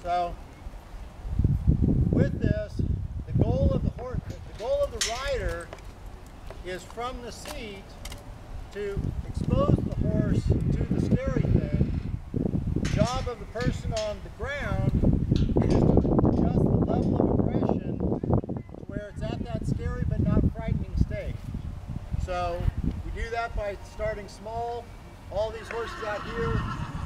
So with this, the goal of the rider is from the seat to expose the horse to the scary thing. The job of the person on the ground is to adjust the level of aggression to where it's at that scary but not frightening state. So we do that by starting small. All these horses out here,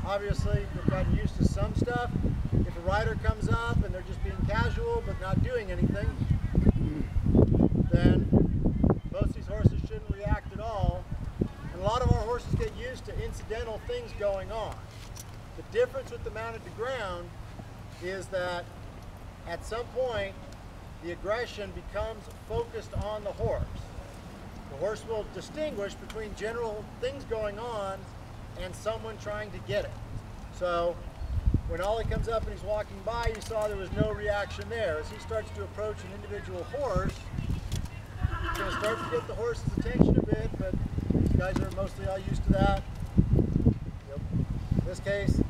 obviously, they've gotten used to some stuff. If a rider comes up and they're just being casual but not doing anything, then most of these horses shouldn't react at all. And a lot of our horses get used to incidental things going on. The difference with the mounted to ground is that at some point the aggression becomes focused on the horse. The horse will distinguish between general things going on and someone trying to get it. So when Ollie comes up and he's walking by, you saw there was no reaction there. As he starts to approach an individual horse, he's going to start to get the horse's attention a bit, but these guys are mostly all used to that. Yep. In this case,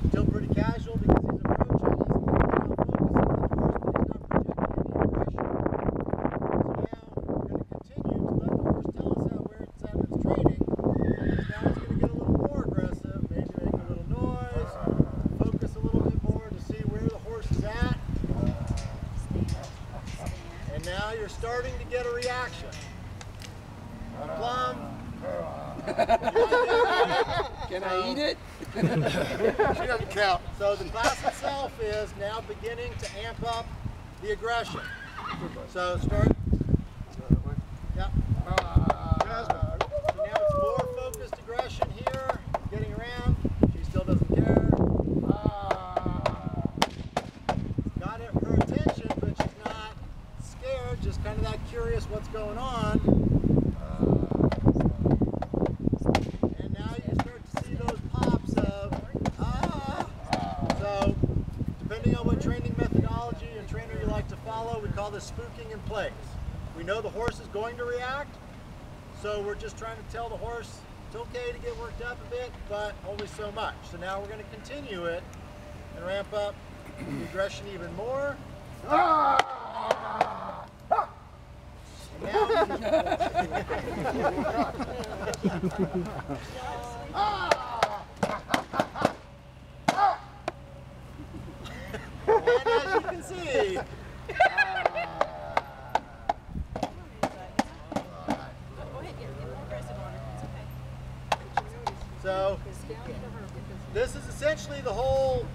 still pretty casual because he's approaching. He's not focusing on the horse, but he's not projecting any aggression. So now we're going to continue to let the horse tell us where it's at in its training. Now it's going to get a little more aggressive, maybe make a little noise, focus a little bit more to see where the horse is at. And now you're starting to get a reaction. Plum. Can I eat it? She doesn't count. So the class itself is now beginning to amp up the aggression. So start. Yeah. So now it's more focused aggression here, getting around. She still doesn't care. Got her attention, but she's not scared, just kind of that curious what's going on. And now you start to see those pops of So depending on what training methodology and trainer you like to follow, we call this spooking in place. We know the horse is going to react, so we're just trying to tell the horse it's okay to get worked up a bit, but only so much. So now we're going to continue it and ramp up the aggression even more. And now and as you can see, so this is essentially the whole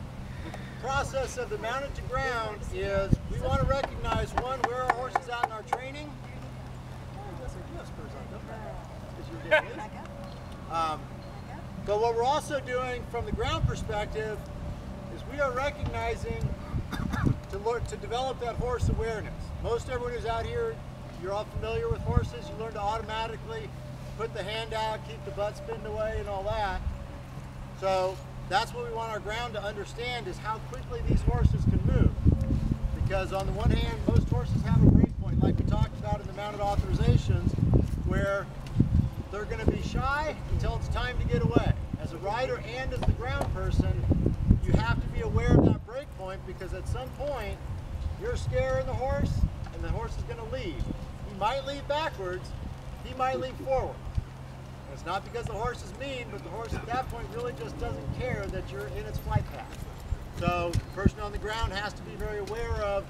process of the mounted to ground. Is we want to recognize, one, where our horse is at in our training. But what we're also doing from the ground perspective is we are recognizing to develop that horse awareness. Most everyone who's out here, you're all familiar with horses. You learn to automatically put the hand out, keep the butt spinned away and all that. So that's what we want our ground to understand, is how quickly these horses can move. Because on the one hand, most horses have a break point, like we talked about in the mounted authorizations, where they're going to be shy until it's time to get away. As a rider and as the ground person, you have to be aware of that break point, because at some point you're scaring the horse and the horse is going to leave. He might leave backwards, he might leave forward. And it's not because the horse is mean, but the horse at that point really just doesn't care that you're in its flight path. So the person on the ground has to be very aware of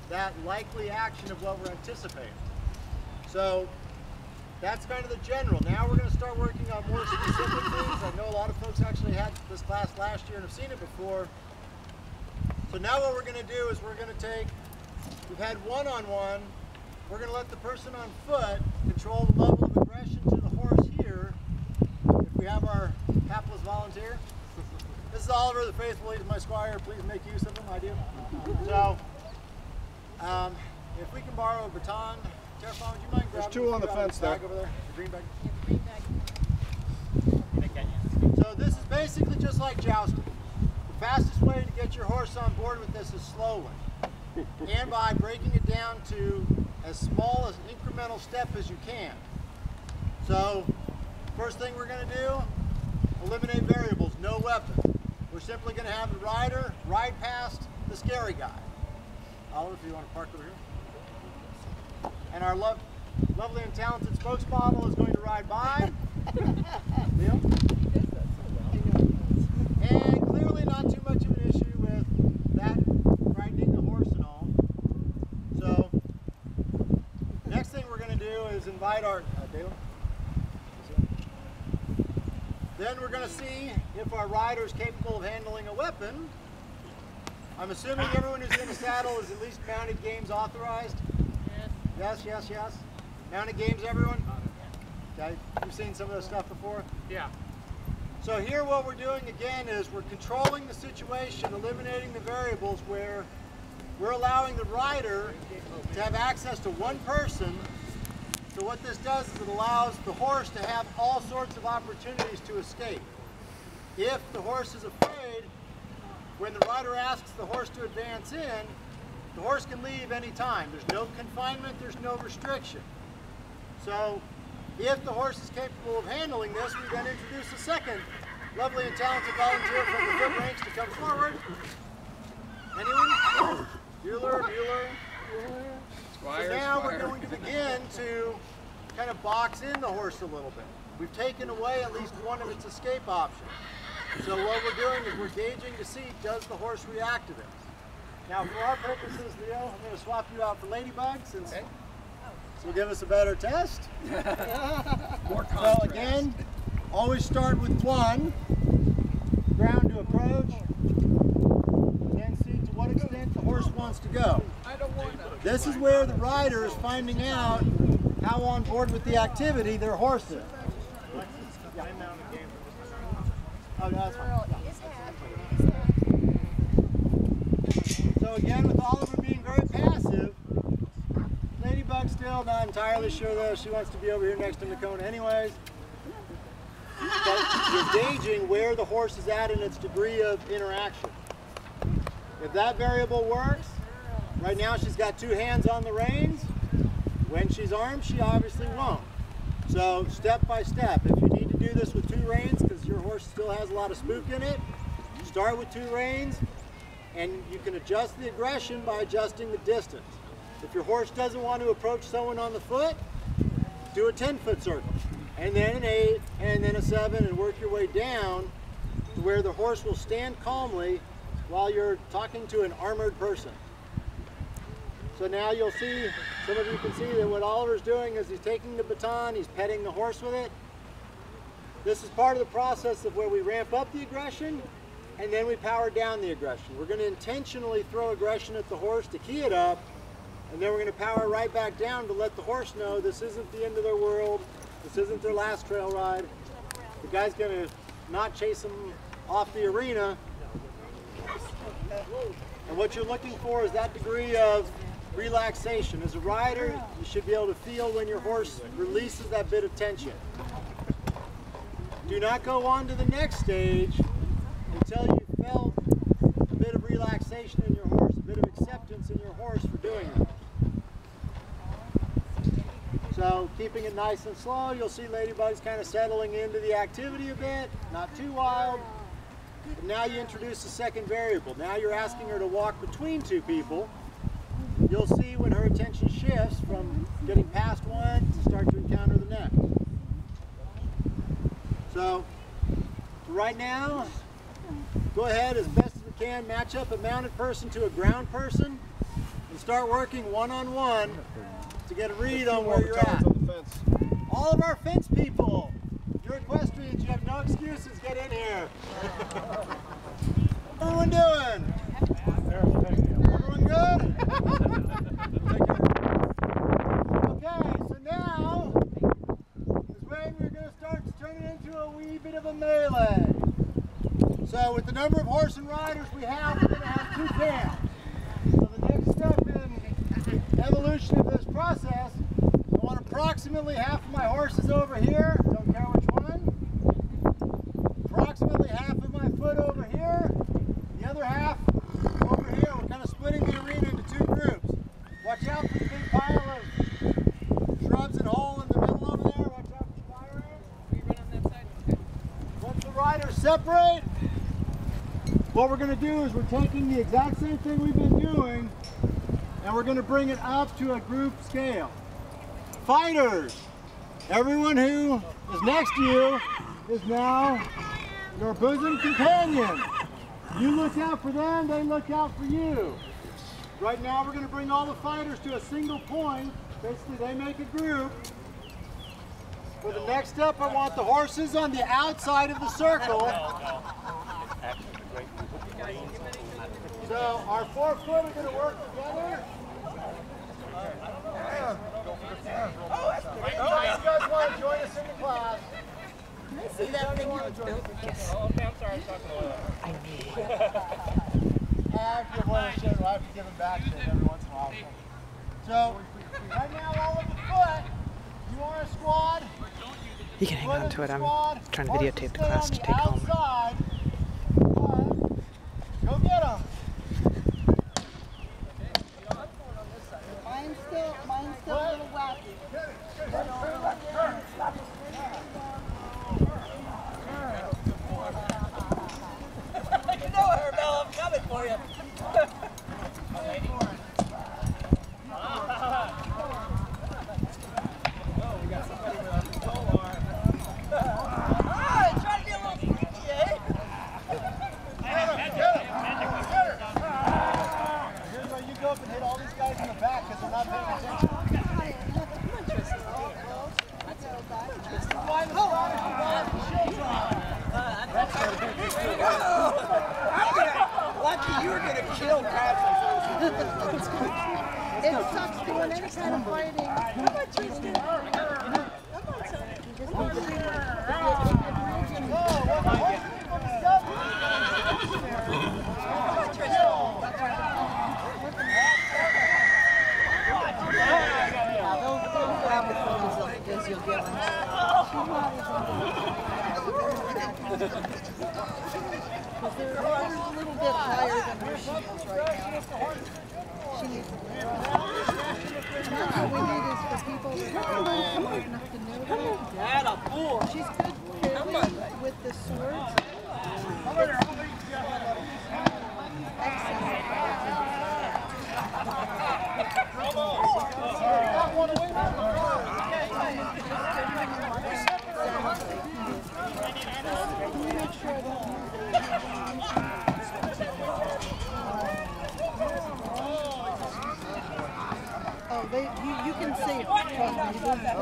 that likely action of what we're anticipating. So that's kind of the general. Now we're going to start working on more specific things. I know a lot of folks actually had this class last year and have seen it before. So now what we're going to do is we're going to take, we've had one-on-one, we're going to let the person on foot control the level of aggression to the horse here. If we have our hapless volunteer. This is Oliver, the faithful. He's my squire. Please make use of him. I do. So, if we can borrow a baton. Terrifying, would you mind grabbing? There's two on the fence there. Over there. The green bag. Yeah, the green bag. So this is basically just like jousting. The fastest way to get your horse on board with this is slowly. And by breaking it down to as small as incremental step as you can. So, first thing we're going to do, eliminate variables, no weapon. We're we're simply going to have the rider ride past the scary guy. Oliver, if you want to park over here. And our lovely and talented spokesmodel is going to ride by. Leo? And clearly not too much of an issue with that frightening the horse and all. So, next thing we're going to do is invite our... Dale? Then we're going to see if our rider is capable of handling a weapon. I'm assuming everyone who's in a saddle is at least mounted games authorized? Yes. Yes. Mounted games, everyone? Okay, you've seen some of this stuff before? Yeah. So here what we're doing again is we're controlling the situation, eliminating the variables where we're allowing the rider to have access to one person. So what this does is it allows the horse to have all sorts of opportunities to escape. If the horse is afraid, when the rider asks the horse to advance in, the horse can leave any time. There's no confinement, there's no restriction. So if the horse is capable of handling this, we then introduce a second lovely and talented volunteer from the foot ranks to come forward. Anyone? Bueller. So now we're going to begin to kind of box in the horse a little bit. We've taken away at least one of its escape options. So what we're doing is we're gauging to see, does the horse react to this? Now for our purposes, Leo, I'm going to swap you out for Ladybug since this will give us a better test. More So contrast. again, always start with one, ground to approach, and then see to what extent the horse wants to go. I don't want to. This is where the rider is finding out how on board with the activity their horse is. Oh, no, that's fine. So again, with Oliver being very passive, Ladybug's still not entirely sure though. She wants to be over here next to Nakona anyways. But you're gauging where the horse is at in its degree of interaction. If that variable works, right now she's got two hands on the reins. When she's armed, she obviously won't. So step by step, if you need to do this with two reins because your horse still has a lot of spook in it, start with two reins and you can adjust the aggression by adjusting the distance. If your horse doesn't want to approach someone on the foot, do a 10-foot circle and then an 8 and then a 7 and work your way down to where the horse will stand calmly while you're talking to an armored person. So now you'll see, some of you can see that what Oliver's doing is he's taking the baton, he's petting the horse with it. This is part of the process of where we ramp up the aggression and then we power down the aggression. We're going to intentionally throw aggression at the horse to key it up, and then we're going to power right back down to let the horse know this isn't the end of their world, this isn't their last trail ride. The guy's going to not chase them off the arena. And what you're looking for is that degree of relaxation. As a rider, you should be able to feel when your horse releases that bit of tension. Do not go on to the next stage until you felt a bit of relaxation in your horse, a bit of acceptance in your horse for doing it. So keeping it nice and slow, you'll see Ladybug's kind of settling into the activity a bit, not too wild. But now you introduce a second variable. Now you're asking her to walk between two people. You'll see when her attention shifts from getting past one to start to encounter the next. So right now, go ahead as best as we can, match up a mounted person to a ground person and start working one-on-one to get a read on where you're at. All of our fence people, you're equestrians, you have no excuses, get in here. What's everyone doing? Everyone good? Okay, so now is when we're going to start to turn it into a wee bit of a melee. So with the number of horse and riders we have, we're going to have two camps. So the next step in evolution of this process, I want approximately half of my horses over here, don't care which one. Approximately half of my foot over here, the other half over here. We're kind of splitting the arena into two groups. Watch out for the big pile of shrubs and hole in the middle over there. Watch out for the fire ants. We run on that side. Okay. Once the riders separate, what we're going to do is we're taking the exact same thing we've been doing and we're going to bring it up to a group scale. Fighters, everyone who is next to you is now your bosom companion. You look out for them, they look out for you. Right now we're going to bring all the fighters to a single point. Basically they make a group. For the next step, I want the horses on the outside of the circle. So our 4 foot are going to work together. You guys want to join us in the class? Can I see that thing you built? Yes. Oh, okay, I'm sorry, I'm talking a lot. I knew it. I have to give one a shit, I have to give them back shit every once in a while. So, right now, all of the foot, you are a squad. You can hang on to it. I'm trying to videotape the class to take home. Outside. Go get them. Mine's still a little wacky. You know her, Belle, I'm coming for you. It sucks doing any kind of fighting. How about you do? You'll get one. They're a little bit higher than where she is right now. She needs to be That's what we need is for people who are smart enough to know that. Dad, a fool. She's good carrying with the swords. Oh, you can see it. Trust me, it is different.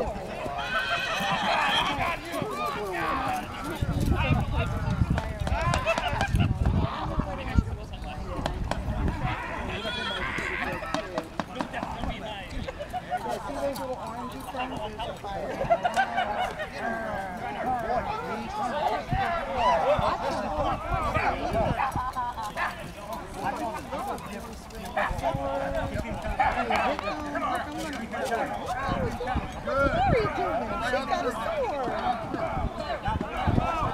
See those little orangey things? Those are fire. What are you doing? She's got a sword.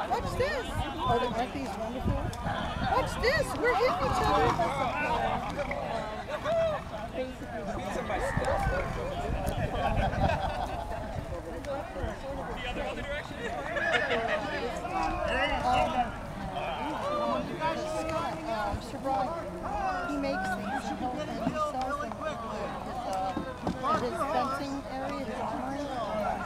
What's this? Aren't these wonderful? What's this? We're hitting each other. These are my stuff. The other direction? Sir Brian, he makes these. He sells them at his fencing area, his armory.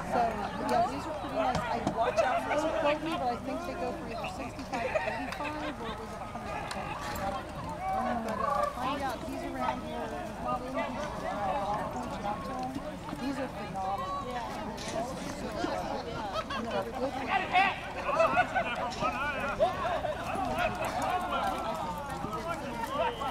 So, yeah, these are pretty nice. I watch out for them, quote me, but I think they go for either 65 or 85, or was it 100%? But find out, he's around here. He's not in here. Point out to him. These are phenomenal. And they're good ones.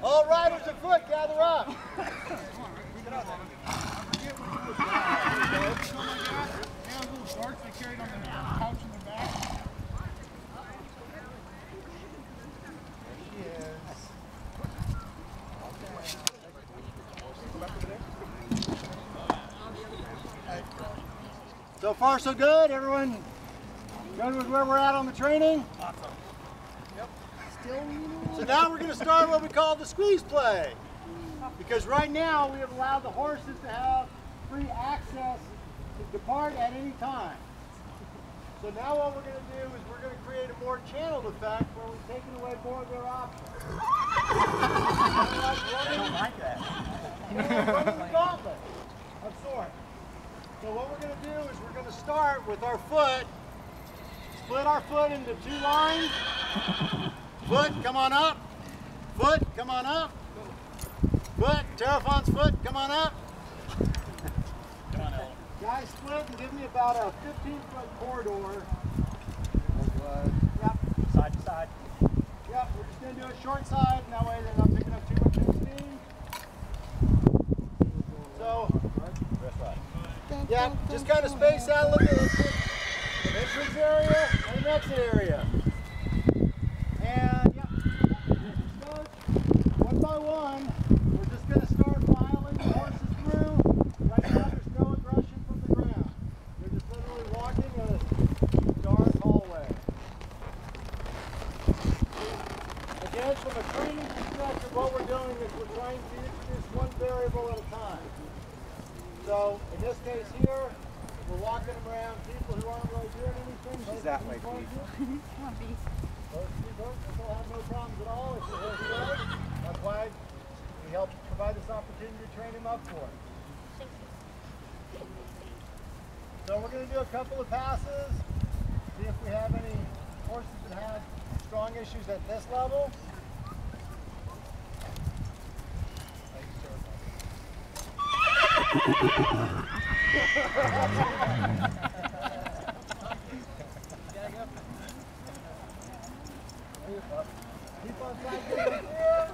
All riders afoot, gather up. So far so good, everyone good with where we're at on the training? Awesome. Yep. So now we're going to start what we call the squeeze play. Because right now we have allowed the horses to have free access to depart at any time. So now what we're going to do is we're going to create a more channeled effect where we've taken away more of their options. I don't like that. Running the gauntlet of sorts. So what we're going to do is we're going to start with our foot, split our foot into 2 lines. Foot, come on up. Foot, come on up. Foot, Terrafon's foot, come on up. Come on, Ellen. Guys, split and give me about a 15-foot corridor. Yep. Side to side. Yep, we're just going to do a short side, and that way they're not picking up too much of the steam. So, yeah, just kind of space out a little bit. Let's get the entrance area and the exit area. And, yep, one by one, we're just going to start filing the horses through. Right now, there's no aggression from the ground. They're just literally walking a dark hallway. Again, from a training perspective, what we're doing is we're trying to introduce one variable at a time. So, in this case here, we're walking them around people who aren't really doing anything. She's that way, Come on, B. Those two folks will have no problems at all if you're horse ready. That's why we help provide this opportunity to train him up for it. So we're going to do a couple of passes, see if we have any horses that have strong issues at this level. Keep on cycling here.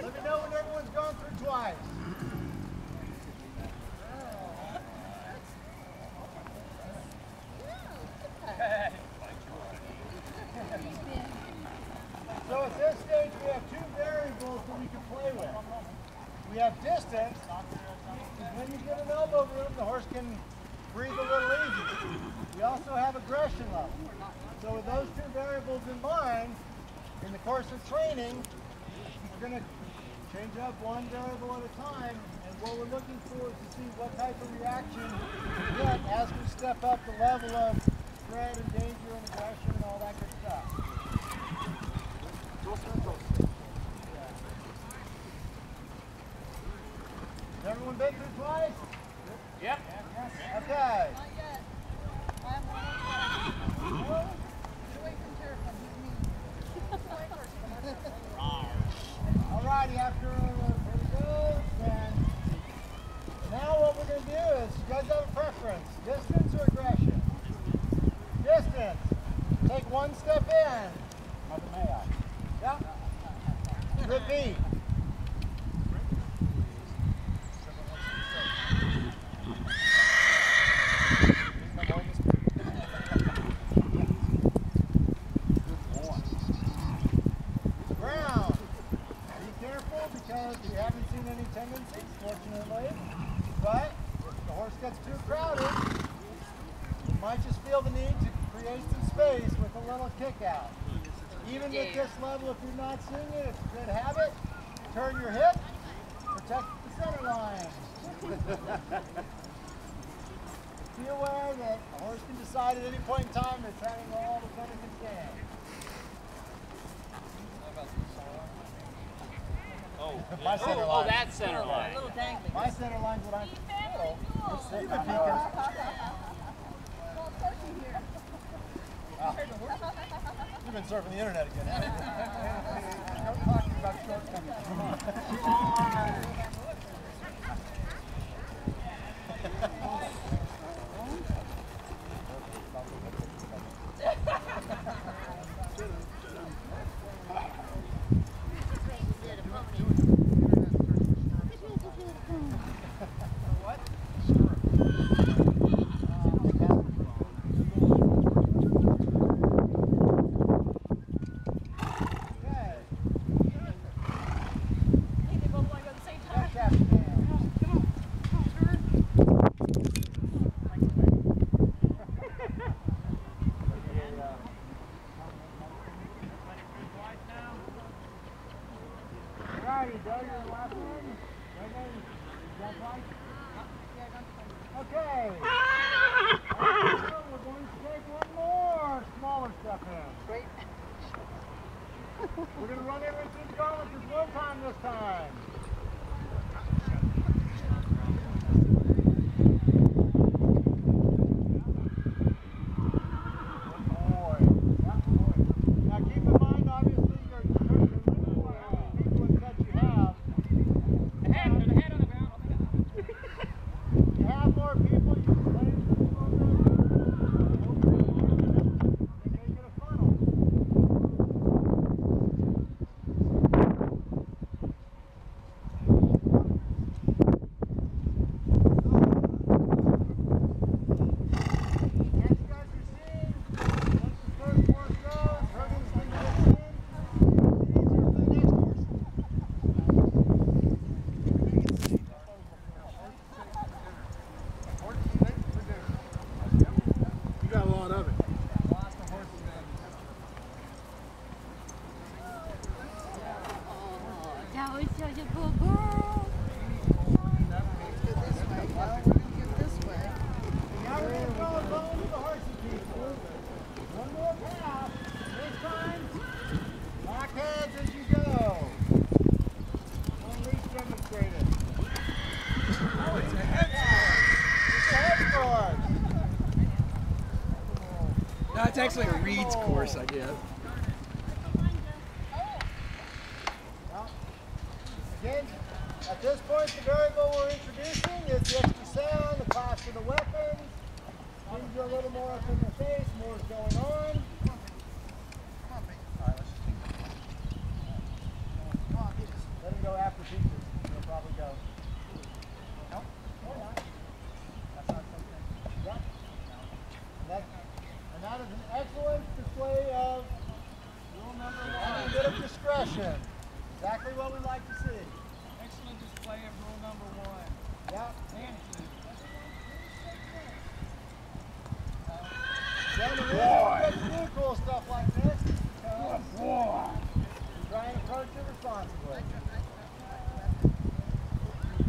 Let me know when everyone's gone through twice. So at this stage we have 2 variables that we can play with. We have distance. When you get an elbow room, the horse can breathe a little easier. We also have aggression level. So with those 2 variables in mind, in the course of training, we're going to change up one variable at a time, and what we're looking for is to see what type of reaction we get as we step up the level of threat and danger and aggression and all that good stuff. Has everyone been through twice? Yep. Okay. Alrighty, after it goes, then now what we're going to do is, you guys have a preference, distance or aggression? Distance. Take 1 step in. Yep. Repeat. Tendencies, fortunately, but if the horse gets too crowded, you might just feel the need to create some space with a little kick out. Even at this level, if you're not seeing it, it's a good habit. Turn your hip, protect the center line. Be aware that a horse can decide at any point in time it's having all the fun it can stand. My center line. Oh, that center line. My center line's what I'm little. It's sitting peeking. You've been surfing the internet again, haven't you? Don't talk to me about shortcomings. Come on. righty, Doug, you're the last one. Is that right? Okay. We're going to take one more smaller step in. Great. We're going to run everything through the gauntlet. There's no time this time. Now keep in mind, obviously, you're limited to how many people and sets you have. The head on the ground. If you have more people, you can play this a little bit. And make it a funnel. As you guys are seeing, once the first horse goes, hurdles can get in. It's easier for the next horse. You got a lot of it. That was such a good girl. Go this way. Well, we're going to go this way. Now we're going to go along with the horsey people. One more pass. This time, lock heads as you go. One leash demonstrated. Oh, it's a head course. It's a head course. No, it's actually a Reed's course, I guess. Well, again, at this point, the variable we're introducing is the extra sound, the cost of the weapons. Things are a little more up in the face, more is going on. Let him go after Peaches. He'll probably go. No? Or not. That's not something. Yeah. And that is an excellent display of rule number 1. A bit of discretion. Exactly what we like to see. Excellent display of rule number 1. Yeah. And 2. Gentlemen, we don't get to do cool stuff like this. Try and approach it responsibly.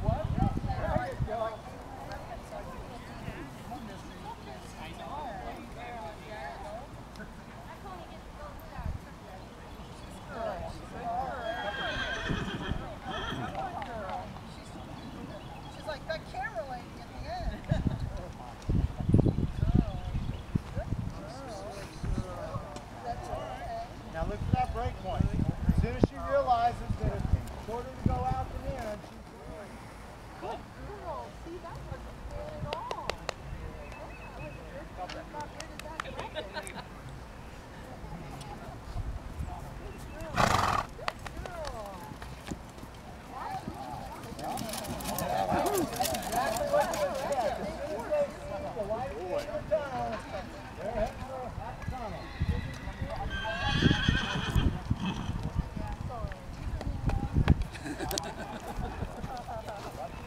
What? There you go. She's like that camera lady at the end. That's okay. Now look at that break point. As soon as she realizes that it's shorter to go out than in, she's Good girl. See, that wasn't fair at all. Where did that happen? exactly what you expect. As soon as they see the light in the tunnel, they're heading for that tunnel.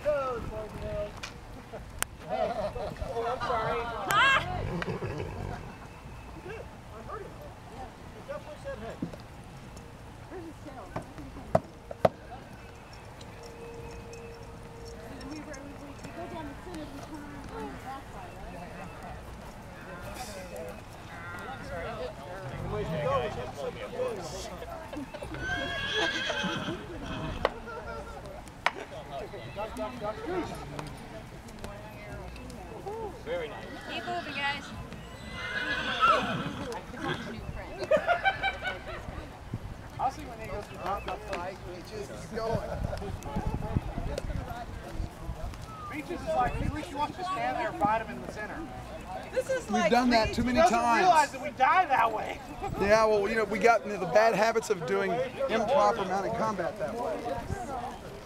Toes, boys and girls. Oh, I'm sorry. I heard him. He definitely said hey. Where's his tail? We go down the center, we turn around on the back side, right? And when you go, we should slip the wings. Duck, duck, duck. Very nice. Keep moving, guys. I'll see when he goes to drop that flag, he just keeps going. Peaches is like, he wish you wanted to stand there and fight him in the center. This is We've done that too many He doesn't times. realize that we die that way. Yeah, well, you know, we got into the bad habits of doing improper mounted combat that way.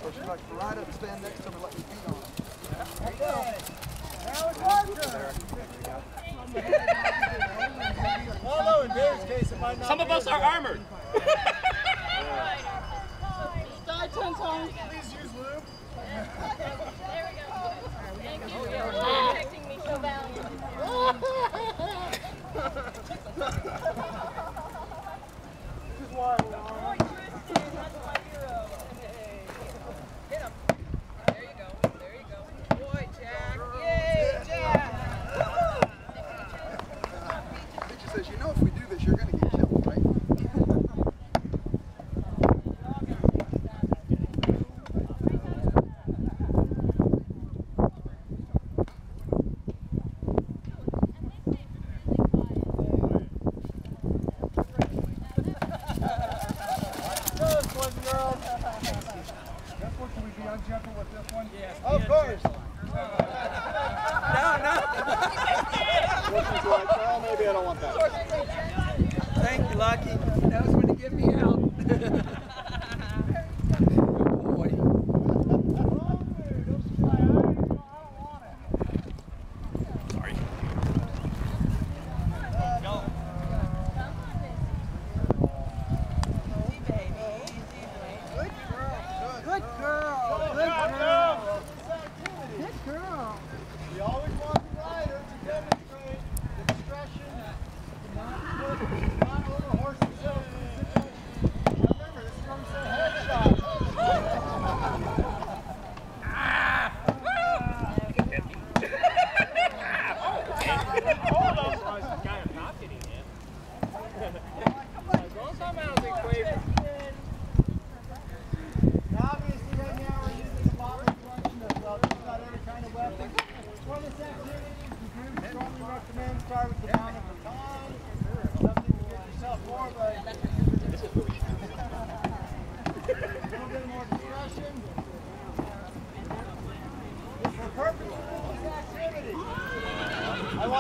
So she likes to ride up, stand next to him, and let me feed on him. Okay. Now it's our turn. Although in Dave's case, it might not Some of us are armored. Die 10 times. Please use lube. There we go. Thank you for protecting me so valiantly. This is why we're Boy, Tristan, that's my hero. Hey.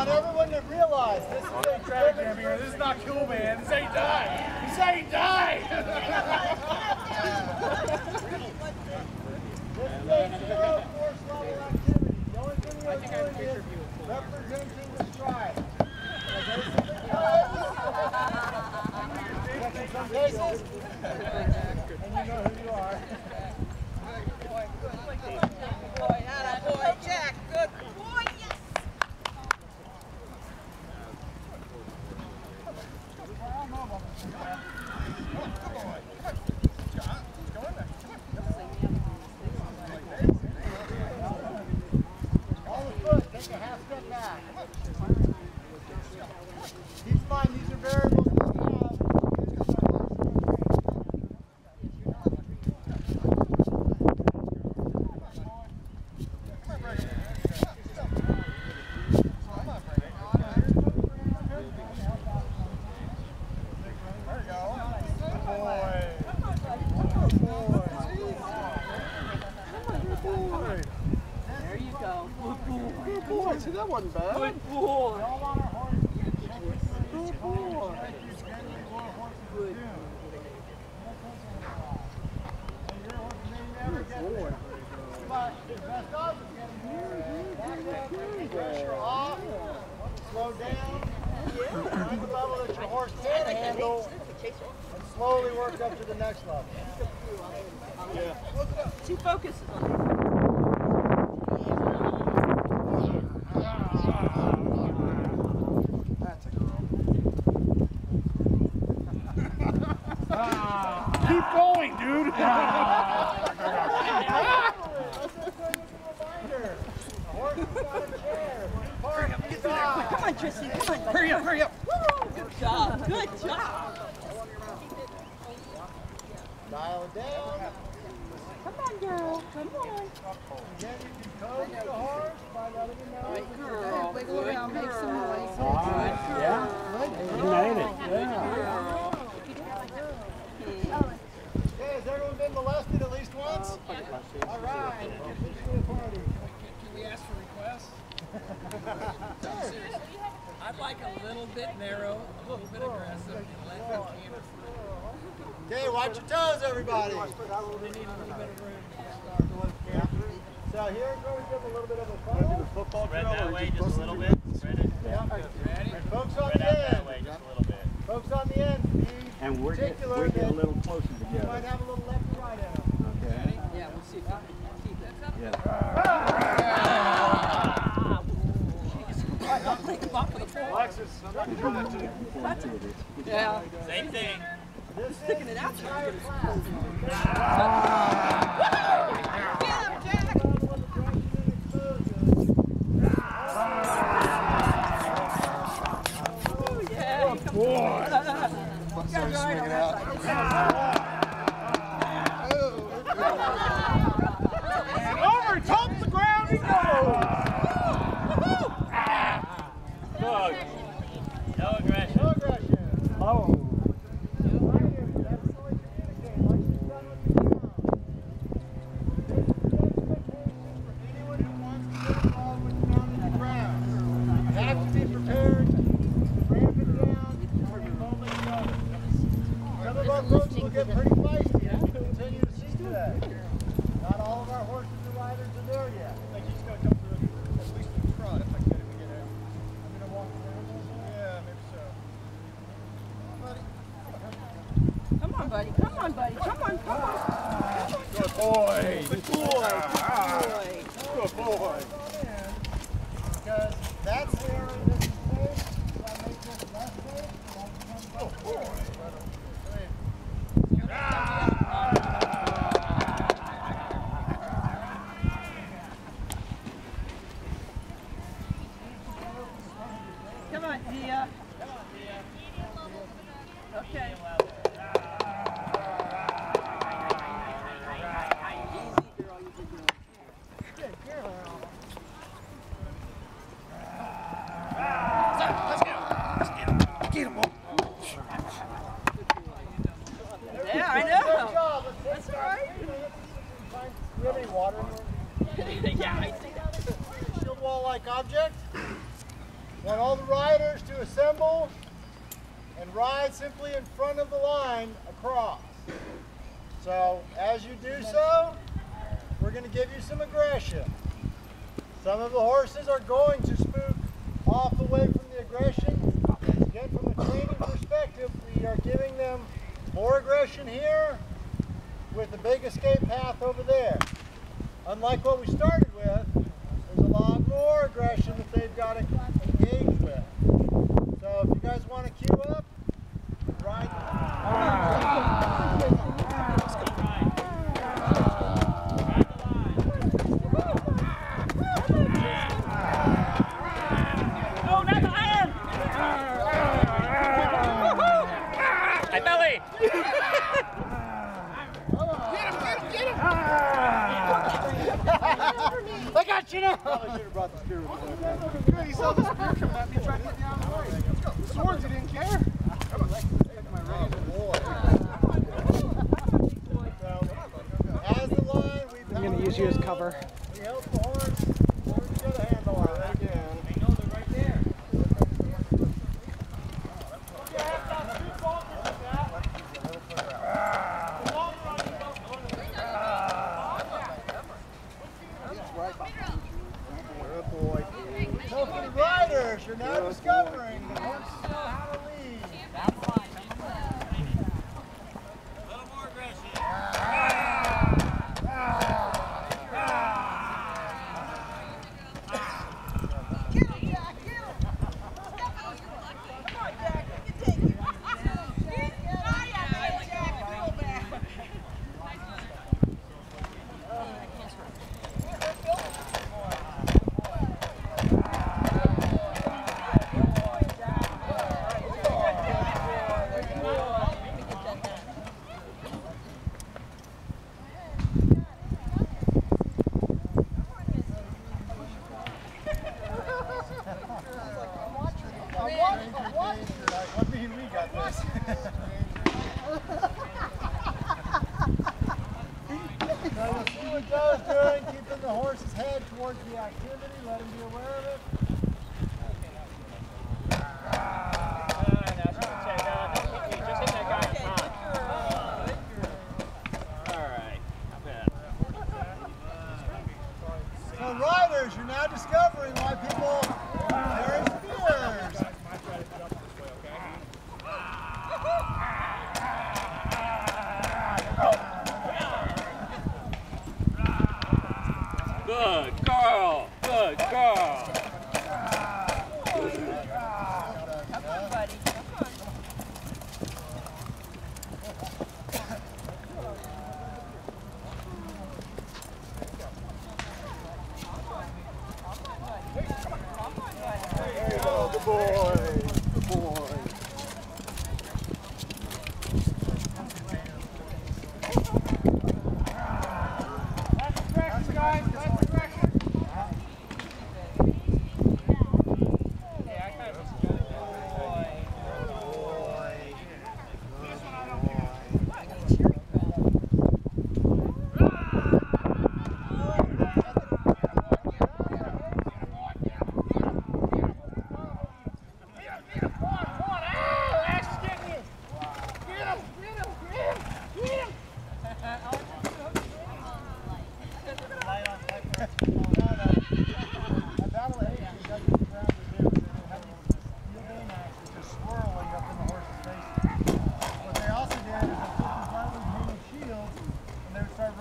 want everyone to realize this is a Traffic jam here. This is not cool, man. This ain't die. This ain't die. This is a zero force level activity. The only thing we're doing is representing the stride. Checking some cases. And you know who you are. Boy, Jack, good boy, yes. All the foot, take a half step back. Keep in mind, these are variables we have. There you go. Good boy. Good boy. See, that wasn't bad. Good boy. Good boy. Pressure off, slow down, find the level that your horse can handle, and slowly work up to the next level. Yeah. She focuses on it. That's a girl. Keep going, dude. Come on, Tristan. Come on. Hurry up, hurry up. Good job. Good job. Dial it down. Come on, girl. Come on. Then you can coach the horse by letting him know. Good girl. Wiggle around, make some noise. Yeah. You made it. Yeah. Okay, has everyone been molested at least once? All right. Party. Can we ask for requests? I'd like a little bit narrow, a little bit aggressive, and let them canter through. Okay, watch your toes, everybody. They need a little bit of room. So here's where we give a little bit of a funnel. Football drill that way just a little bit. Spread it. Yeah. Ready? And folks on Spread the out that end. way just a little bit. Folks on the end, be And we're particular getting a that little closer you together. might have a little left and right in them. Okay. Yeah, we'll see if we can keep it. Yeah. Alexis, I'm not going to do that to you. Yeah. Same thing. This Sticking it out there. Started swinging out. And over, top the ground he goes. Good. No aggression. No aggression. Oh. Right here, that's the way to communicate, like you've done with the ground. This is the expectation for anyone who wants to get involved with pounding the ground. You have to be prepared to ramp it down for the moment notice. Some of our folks will get pretty feisty as we continue to see today. Not all of our horses and riders are there yet. I think he's going to come through at least the front if I could, if we get out. I'm going to walk around. Yeah, maybe so. Come on, buddy. Come on, buddy. Come on, come on. Good boy. Good boy. Good boy. Because that's the area this is safe. If I make this less safe, that becomes less safe. Come on, Dia. Okay. Yeah, I know. Good job. Let's take That's all right. 2 minutes. Do you have any water in there? Yeah, I see that. Shield wall-like object. want all the riders to assemble and ride simply in front of the line across. So as you do so, we're going to give you some aggression. Some of the horses are going to spook off away from the aggression. Again, from a training perspective, we are giving them more aggression here with the big escape path over there. Unlike what we started with, there's a lot more aggression that they've got to engage with. So if you guys want to queue up, ride. I got you now! Probably should have brought the spear with me. You saw the spear coming at me, tried to get me out of the way. Let's go. The swords, you didn't care. As the line, I'm going to use you as cover. We help the horse. We're going to get a handle on it again. They know they're right there. So for the riders, you're now discovering the horses know how to lead. A little more aggression. What mean we got this? So you'll see what Joe's doing, keeping the horse's head towards the activity, let him be aware of it. Just hit that guy in the mouth. All right. So riders, you're now discovering why people carry spears. Good girl. Good girl. Come on, buddy. Come on. There you go, good boy, good boy.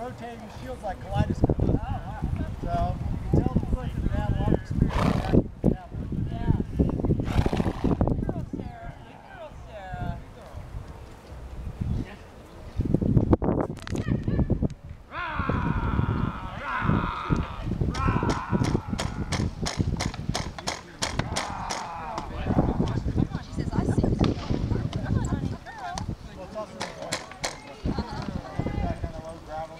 Rotating the shields like kaleidoscope. So you can tell the foot that they have a lot of experience back in the tablet. Good girl, Sarah. Good girl, Sarah. She says, I see that. Come on, honey. Girl. Well, it's also the point. That kind of low gravel.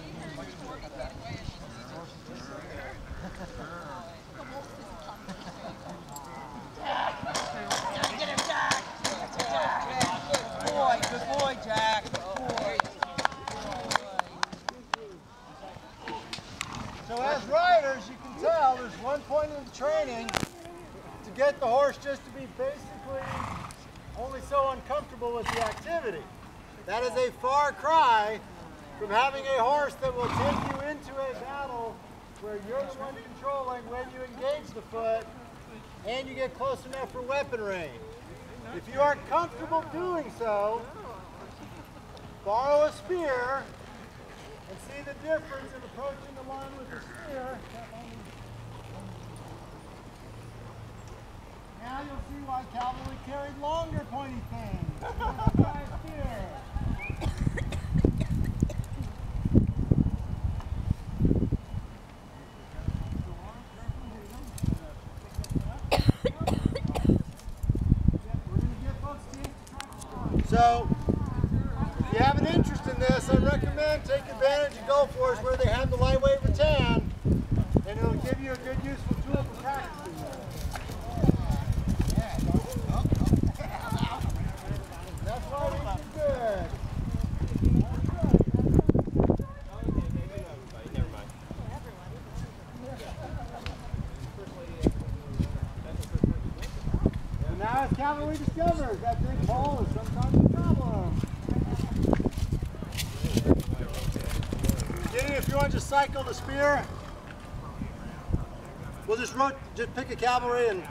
Get him, Jack. Good boy. Good boy, Jack. Good boy. So as riders, you can tell there's one point in the training to get the horse just to be basically only so uncomfortable with the activity. That is a far cry from having a horse that will take you into a battle where you're the one controlling when you engage the foot and you get close enough for weapon range. If you aren't comfortable doing so, borrow a spear and see the difference in approaching the line with the spear. Now you'll see why cavalry carried longer pointy things. Try a spear. So, if you have an interest in this, I recommend take advantage of Gulf Wars where they have the lightweight rattan, and it'll give you a good useful tool for practicing this. That's why we do good. Never mind. And now as cavalry discovers, that big pole is sometimes a problem. If you want to just cycle the spear, we'll just pick a cavalry and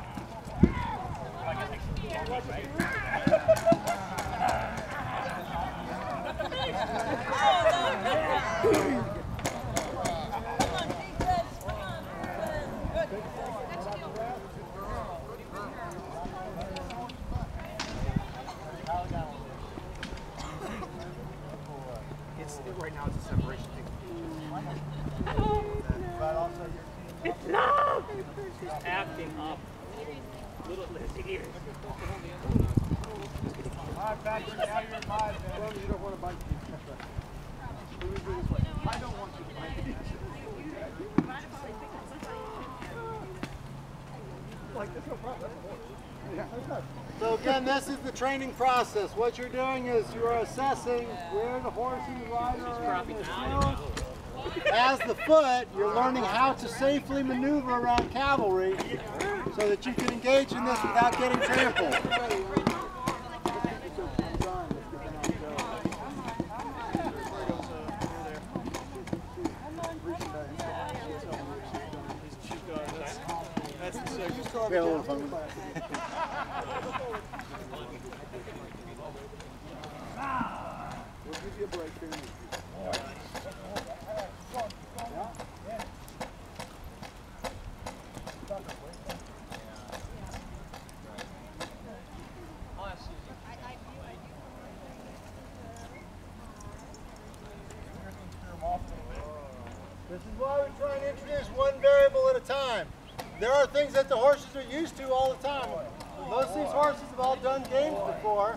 right now it's a separation thing. It's not! She's acting up. Little Lizzie. Alright, Patrick, now you're in mine, man. You don't want to bite me. I don't want you to bite me. So again, this is the training process. What you're doing is you are assessing where the horse and the rider are in their skills. As the foot, you're learning how to safely maneuver around cavalry so that you can engage in this without getting trampled. We had a little fun with that. We'll give you a break here. This is why we try and introduce one variable at a time. There are things that the horses are used to all the time. Most of these horses have all done games before,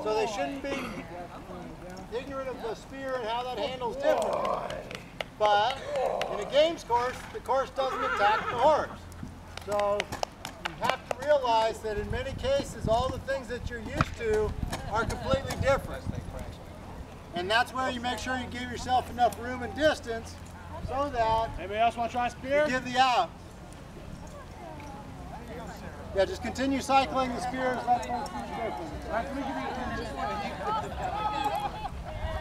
so they shouldn't be ignorant of the spear and how that handles differently. But in a games course, the course doesn't attack the horse. So you have to realize that in many cases, all the things that you're used to are completely different. And that's where you make sure you give yourself enough room and distance so that Anybody else want to try spear? you give the out. Yeah, just continue cycling the spears. That's what's different.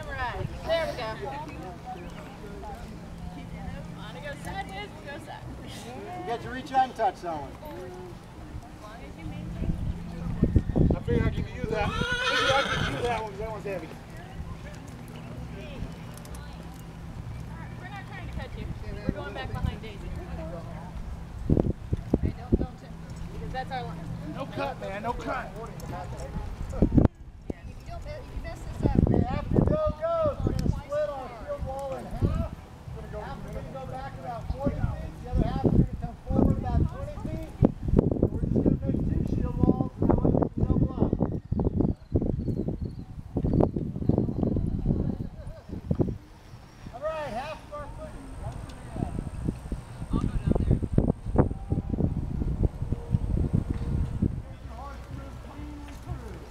Alright, there we go. Want to go sideways? Go sideways. You get to reach out and touch someone. I figured I'd give you that. I figured I'd give you that one because that one's heavy. We're not trying to cut you. We're going back behind Daisy. Hey, don't tip. Because that's our line. No cut, man. No cut. If you mess this up, After go goes, we're going to split our shield wall in half. Half we're going to go back about 40 feet. The other half we're going to come forward about 20 feet. And we're just going to make two shield walls. That way we can double up. All right, half of our foot. I'll go down there. Your horse moves cleanly through.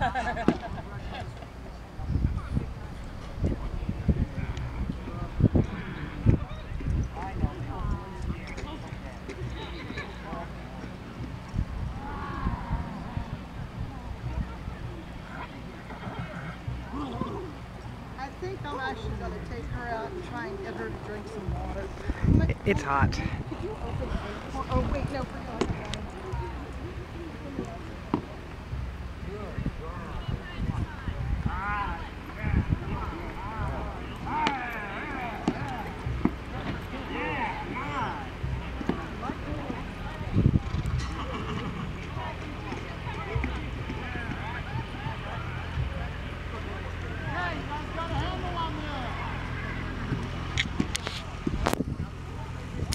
I think I'm actually going to take her out and try and get her to drink some water. It's hot. Could you open it? Oh, wait, no, forget it.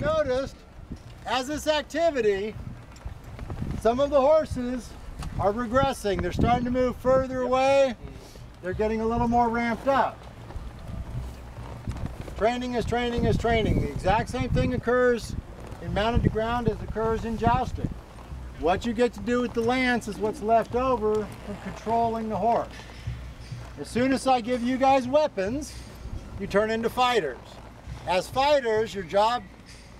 Noticed as this activity, some of the horses are regressing. They're starting to move further away. They're getting a little more ramped up. Training is training is training. The exact same thing occurs in mounted to ground as occurs in jousting. What you get to do with the lance is what's left over from controlling the horse. As soon as I give you guys weapons, you turn into fighters. As fighters, your job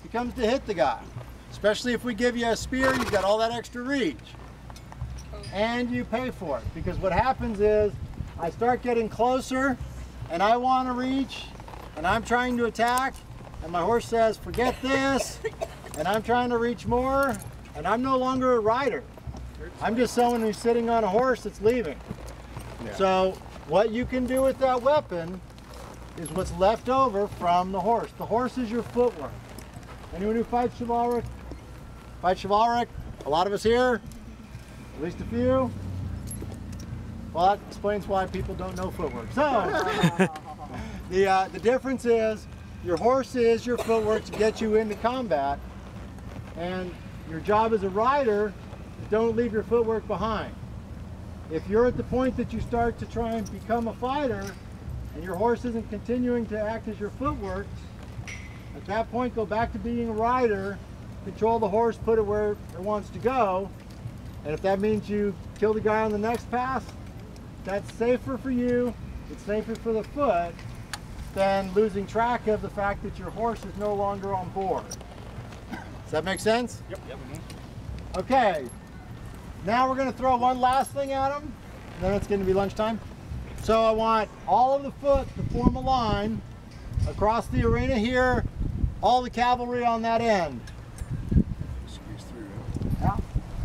becomes to hit the guy. Especially if we give you a spear, you've got all that extra reach. And you pay for it. Because what happens is, I start getting closer, and I want to reach, and I'm trying to attack, and my horse says, forget this, and I'm trying to reach more, and I'm no longer a rider. I'm just someone who's sitting on a horse that's leaving. Yeah. So, what you can do with that weapon is what's left over from the horse. The horse is your footwork. Anyone who fights chivalric, a lot of us here, at least a few. Well, that explains why people don't know footwork. So, the difference is, your horse is your footwork to get you into combat, and your job as a rider, don't leave your footwork behind. If you're at the point that you start to try and become a fighter, and your horse isn't continuing to act as your footwork, at that point go back to being a rider, control the horse, put it where it wants to go, and if that means you kill the guy on the next pass, that's safer for you, it's safer for the foot, than losing track of the fact that your horse is no longer on board. Does that make sense? Yep. Okay, now we're going to throw one last thing at them, and then it's going to be lunchtime. So I want all of the foot to form a line across the arena here, all the cavalry on that end. Squeeze through. Yeah.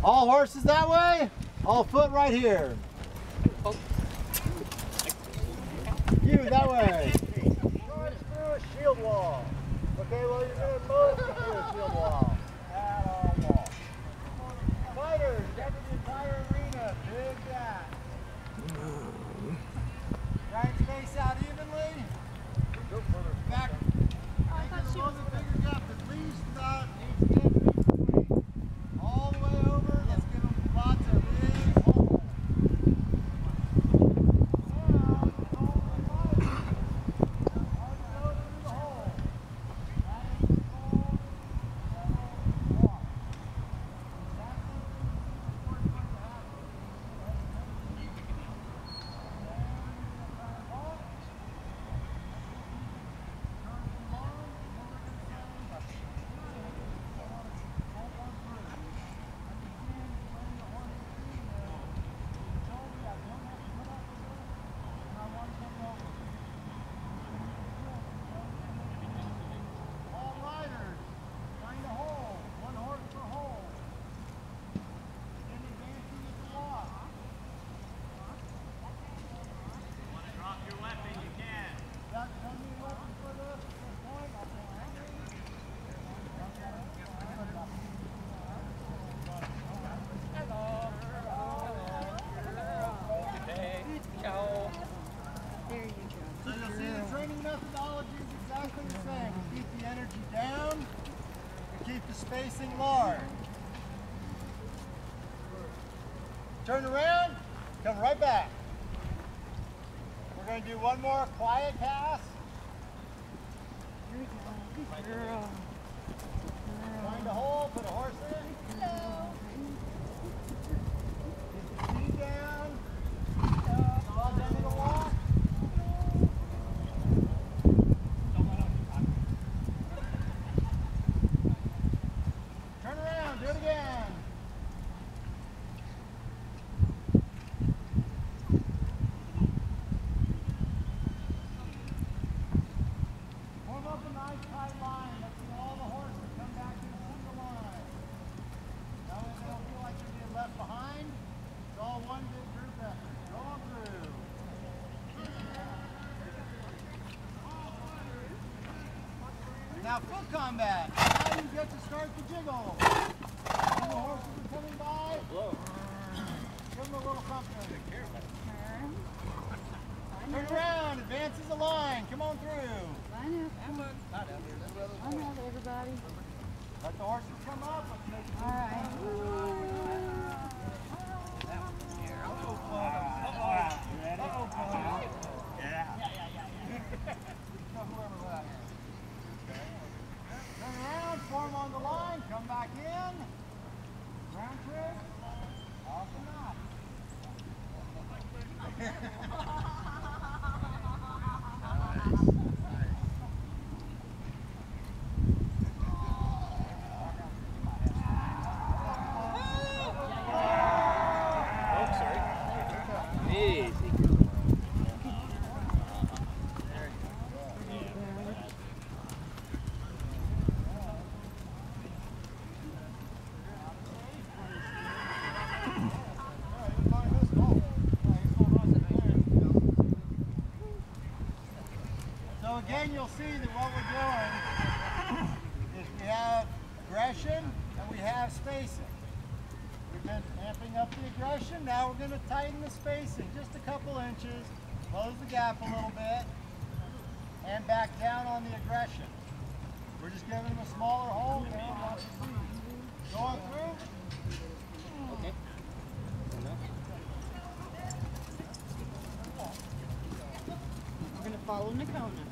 All horses that way, all foot right here. You that way. Going through a shield wall. Okay, well you're going to move through a shield wall. That all wall. Fighters, cover the entire arena. Big gap. Try and space out evenly. Go further back. Make it a little bit bigger gap, at least about 8 to 10 feet between. All the way over. Let's give them lots of big holes. Spacing large. Turn around, come right back. We're going to do one more quiet pass. Find a hole, put a horse in. Hello. Keep the speed down. Now foot combat. Now you get to start the jiggle. When the horses are coming by, give them a little something. Turn around, advances the line. Come on through. Line up, everybody. Let the horses come up. Let's make it. All right. Turn around, form on the line, come back in. Round trick. Off and off. So again, you'll see that what we're doing is we have aggression and we have spacing. We've been amping up the aggression. Now we're going to tighten the spacing just a couple inches, close the gap a little bit, and back down on the aggression. We're just giving them a smaller hole now. Watch the speed. Going through. Okay. We're going to follow Nakona.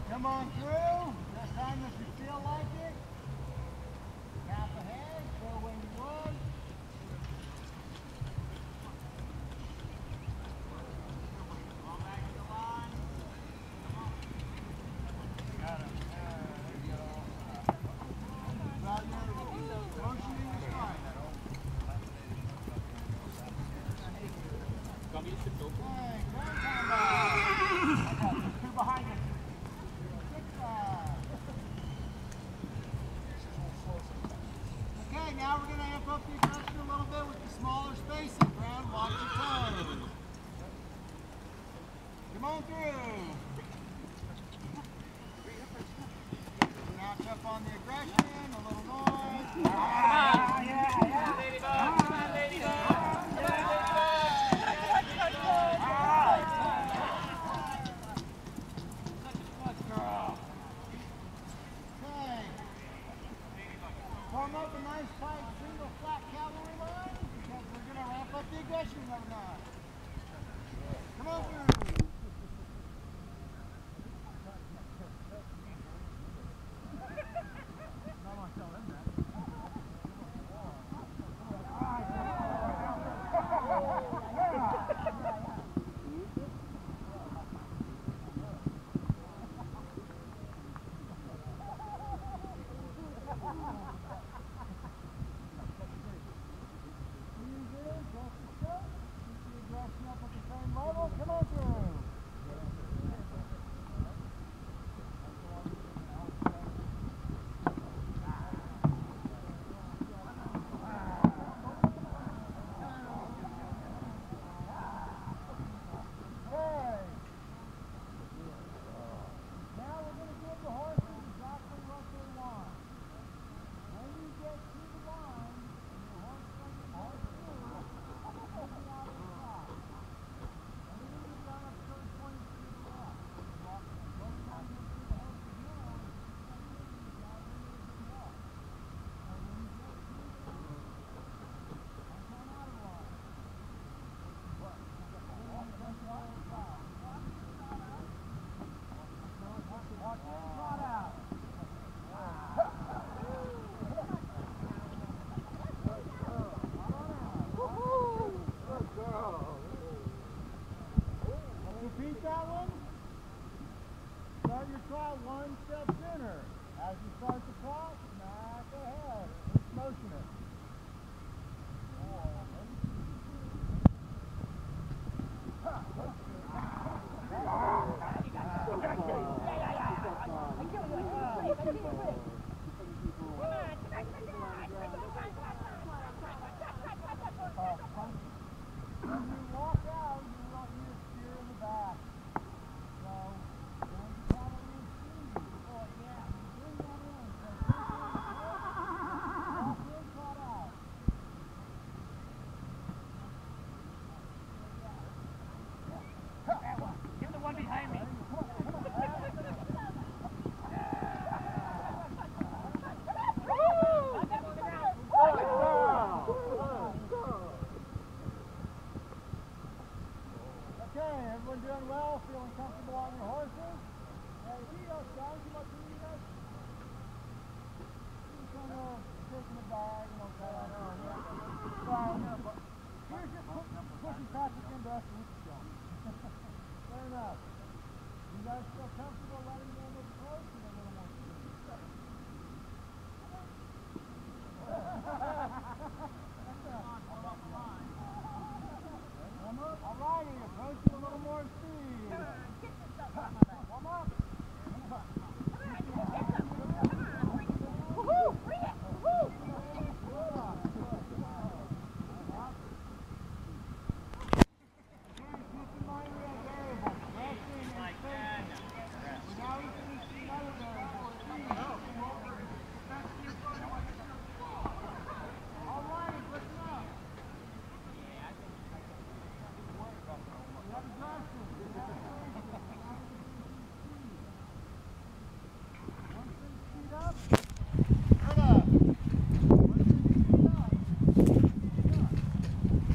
Come on through. This time if you feel like it. Tap ahead, go when you would. All back to the line. Got him. There you go. About your motioning the stride. Hey, ground combat. Two behind you. Okay, now we're going to amp up the aggression a little bit with the smaller spacing. Ground, watch your toes. Come on through. Notch up on the aggression, a little noise. Come on, ladybug. Come on, ladybug. Form up a nice tight single flat cavalry line because we're going to ramp up the aggression right now. Come on through. Not on tell them that. Come on through. Repeat that one. Start your trot one step sooner. As you start the trot, smack ahead. Just motion it. Come on. enough. You guys feel comfortable letting them approach and a little more speed? All righty, approach with a little more speed. Warm up. Woohoo! Bring it! Woohoo!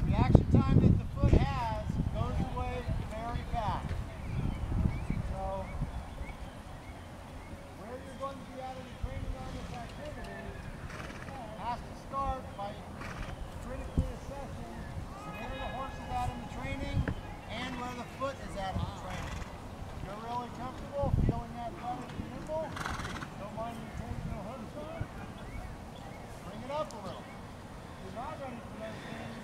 Reaction time that the foot has goes away very fast. So, where you're going to be at in the training on this activity has to start by critically assessing where the horse is at in the training and where the foot is at in the training. If you're really comfortable feeling athletic and nimble, don't mind the occasional hook shot, bring it up a little. If you're not ready for those things,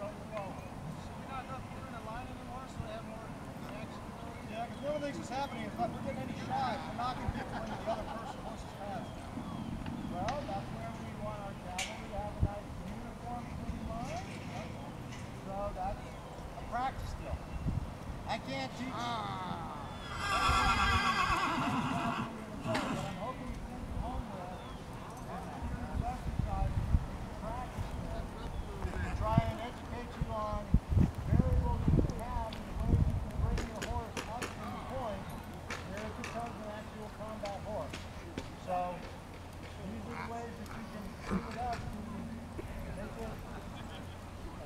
don't go. We're not doing a line anymore, so they have more action. Yeah, because one of the things that's happening is if we're getting any shots, we're knocking people into the other person's horse's path. Well, that's where we want our cavalry to have a nice uniform clean line. So that's a practice skill. I can't teach you. What I'm hoping you take it home with is a series of exercises to practice to try and educate you on variables you can have and ways you can bring your horse up to the point where it becomes an actual combat horse. So these are the ways that you can speed it up to make it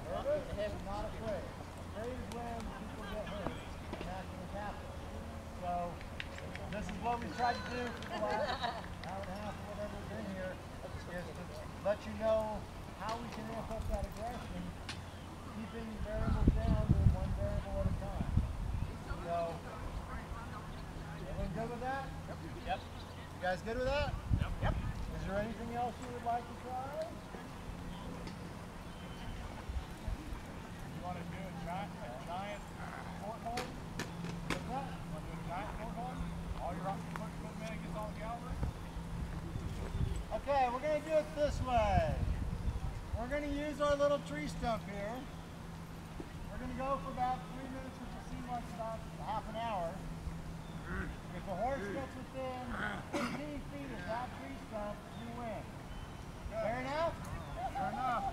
nervous and not afraid. Afraid is when people get hurt and accidents happen. So this is what we tried to do for the last hour and a half or whatever we've been here, is to let you know how we can amp up that aggression, keeping variables down to one variable at a time. So, everyone good with that? Yep. You guys good with that? Yep. Is there anything else you would like to try? You want to do a giant sport mode? What's that? You want to do a giant sport mode? All your footman gets all the gallery? Okay, we're going to do it this way. We're going to use our little tree stump here. We're going to go for about 3 minutes, which will seem like about half an hour. If the horse gets within 15 feet of that tree stump, you win. Fair enough? Fair enough.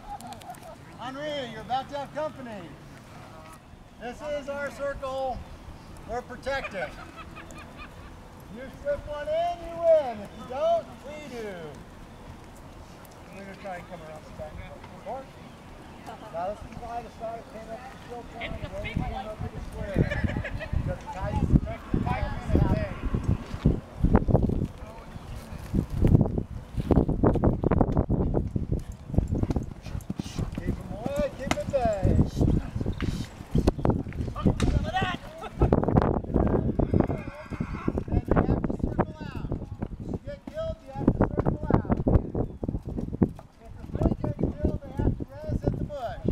Henri, you're about to have company. This is our circle. We're protected. You slip one in, you win. If you don't, we do. We're going to try and come around the back. Horse. Now let's slide aside, came up to the still point, and then came up to the square. Because the ties is protected. Keep them away, keep it bay. Some of that. And you have to circle out. If you get killed, you have to circle out. If the foot gets killed, they have to res at the bush.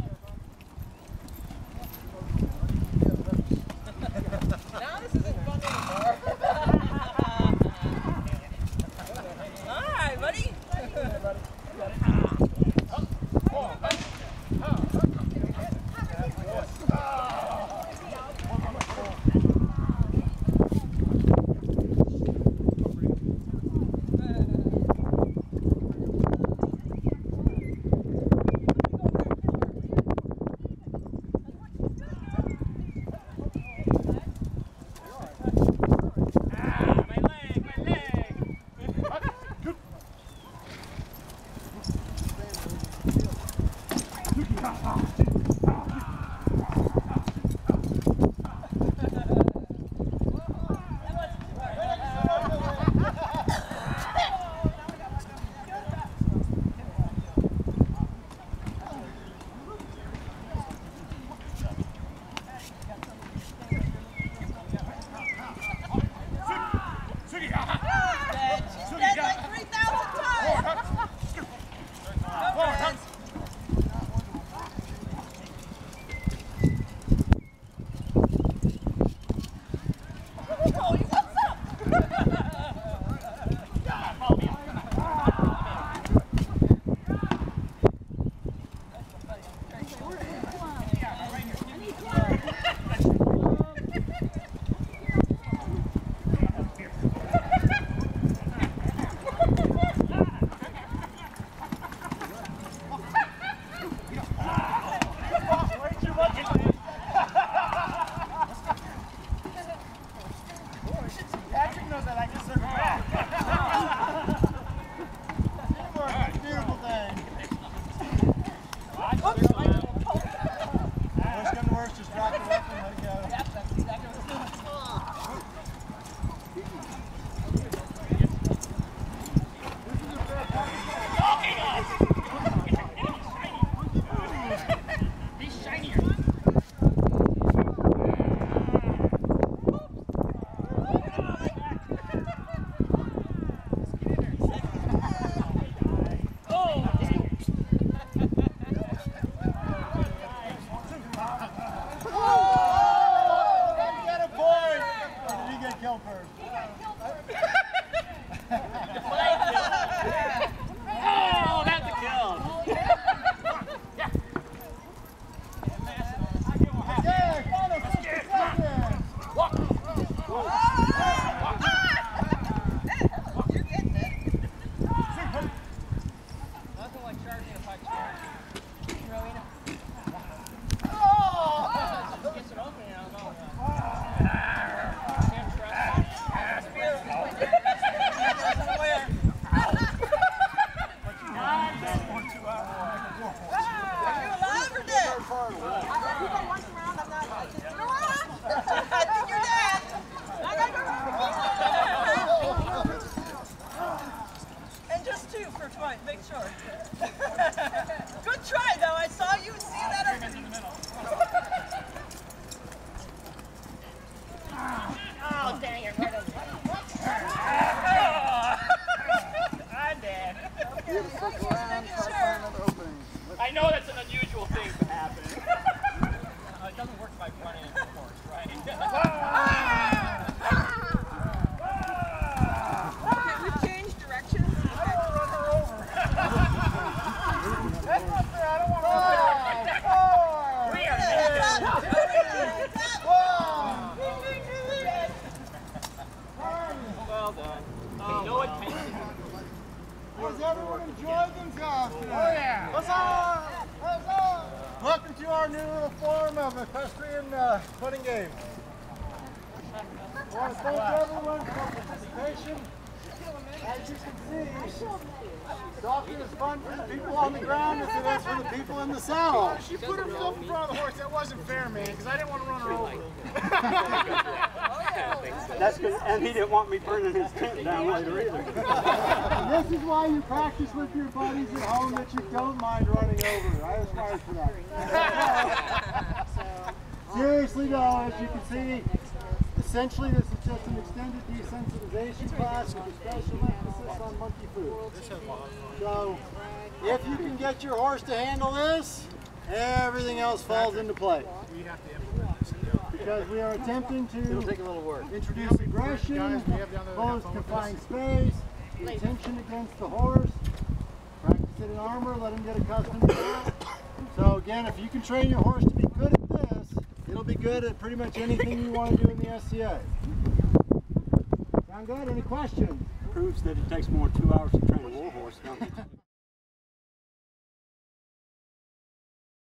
knows I like to circle back. Teamwork is a beautiful thing. Worst come to worst, just drop the weapon and let it go. He's shinier. Oh, that's a kill. Nothing like charging a punch. Rowena. Gets it open, you know. Can't trust it. Are you alive or dead? I think you're dead. And just two for twice, make sure. Good try though, I saw you see that open. Oh dang it, right over. I'm dead. I know that's an unusual thing to happen. It doesn't work by running into the horse, right? Okay, we've changed directions. Well done. No attention. Has everyone enjoyed themselves today? Oh yeah. Welcome to our new little form of equestrian putting game. I want to thank everyone for participation. As you can see, it's often as fun for the people on the ground as it is for the people in the saddle. She put herself in front of the horse. That wasn't fair, man, because I didn't want to run her over. That's good, and he didn't want me burning his tent down later either. This is why you practice with your buddies at home that you don't mind running over. I aspire for that. Seriously though, as you can see, essentially this is just an extended desensitization class with a special emphasis on monkey food. So if you can get your horse to handle this, everything else falls into place. We have to implement this. Because we are attempting to introduce aggression, close confined space, tension against the horse, practice it in armor, let him get accustomed to that. So again, if you can train your horse to be good at this, it'll be good at pretty much anything you want to do in the SCA. Sound good? Any questions? Proves that it takes more than 2 hours to train a war horse, don't it?